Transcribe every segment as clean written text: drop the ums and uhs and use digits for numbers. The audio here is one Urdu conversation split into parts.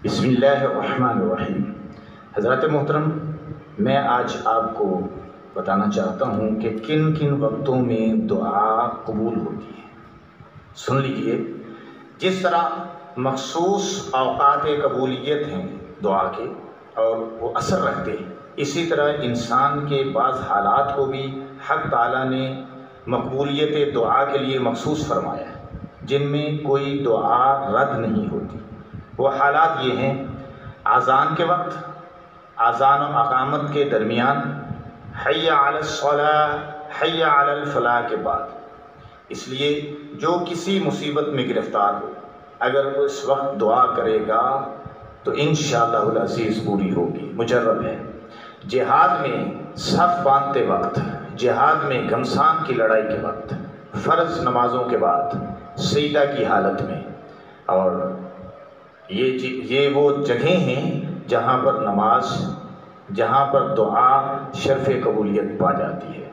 بسم اللہ الرحمن الرحیم۔ حضرات محترم، میں آج آپ کو بتانا چاہتا ہوں کہ کن کن وقتوں میں دعا قبول ہوتی ہے۔ سن لیجئے، جس طرح مخصوص اوقات قبولیت ہیں دعا کے اور وہ اثر رکھتے ہیں، اسی طرح انسان کے بعض حالات کو بھی حق تعالیٰ نے مقبولیت دعا کے لیے مخصوص فرمایا ہے، جن میں کوئی دعا رد نہیں ہوتی۔ وہ حالات یہ ہیں: اذان کے وقت، اذان و اقامت کے درمیان، حی علی الصلاۃ، حی علی الفلاح کے بعد۔ اس لیے جو کسی مصیبت میں گرفتار ہو، اگر وہ اس وقت دعا کرے گا تو انشاءاللہ العزیز پوری ہوگی، مجرب ہے۔ جہاد میں صف باندھتے وقت، جہاد میں گھمسان کی لڑائی کے وقت، فرض نمازوں کے بعد، سجدہ کی حالت میں، اور یہ وہ جگہیں ہیں جہاں پر نماز، جہاں پر دعا شرف قبولیت پا جاتی ہے۔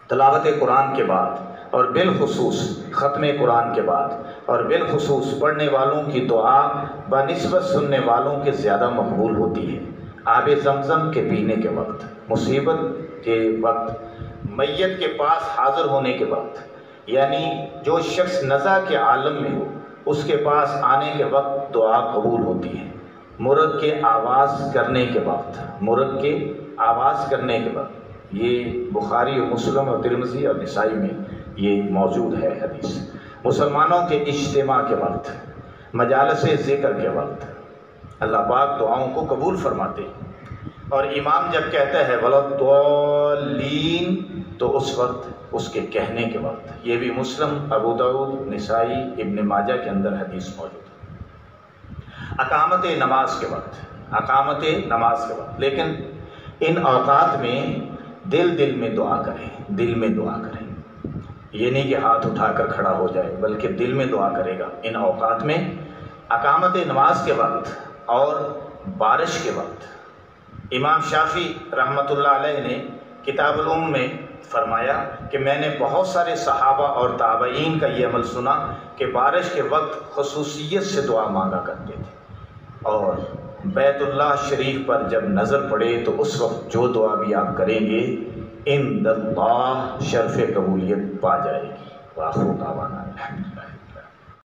تلاوت قرآن کے بعد، اور بالخصوص ختم قرآن کے بعد، اور بالخصوص پڑھنے والوں کی دعا بنسبت سننے والوں کے زیادہ مقبول ہوتی ہے۔ آب زمزم کے پینے کے وقت، مصیبت کے وقت، میت کے پاس حاضر ہونے کے وقت، یعنی جو شخص نزع کے عالم میں ہو اس کے پاس آنے کے وقت دعا قبول ہوتی ہے۔ مرغ کے آواز کرنے کے وقت، مرغ کے آواز کرنے کے وقت، یہ بخاری و مسلم اور ترمذی اور نسائی میں یہ موجود ہے حدیث۔ مسلمانوں کے اجتماع کے وقت، مجالس ذکر کے وقت اللہ پاک دعاؤں کو قبول فرماتے ہیں، اور امام جب کہتا ہے وَلَضَّالِّينَ تو اس وقت، اس کے کہنے کے وقت۔ یہ بھی مسلم، ابو داؤد، نسائی، ابن ماجہ کے اندر حدیث موجود ہے۔ اقامت نماز کے وقت، اقامت نماز کے وقت، لیکن ان اوقات میں دل میں دعا کریں، دل میں دعا کریں۔ یہ نہیں کہ ہاتھ اٹھا کر کھڑا ہو جائے، بلکہ دل میں دعا کرے گا ان اوقات میں، اقامت نماز کے وقت اور بارش کے وقت۔ امام شافعی رحمۃ اللہ علیہ نے کتاب الام میں فرمایا کہ میں نے بہت سارے صحابہ اور تابعین کا یہ عمل سنا کہ بارش کے وقت خصوصیت سے دعا مانگا کرتے تھے، اور بیت اللہ شریف پر جب نظر پڑے تو اس وقت جو دعا بھی آپ کریں گے عند اللہ شرف قبولیت پا جائے گی۔ وآخر دعوانا الحمد للہ۔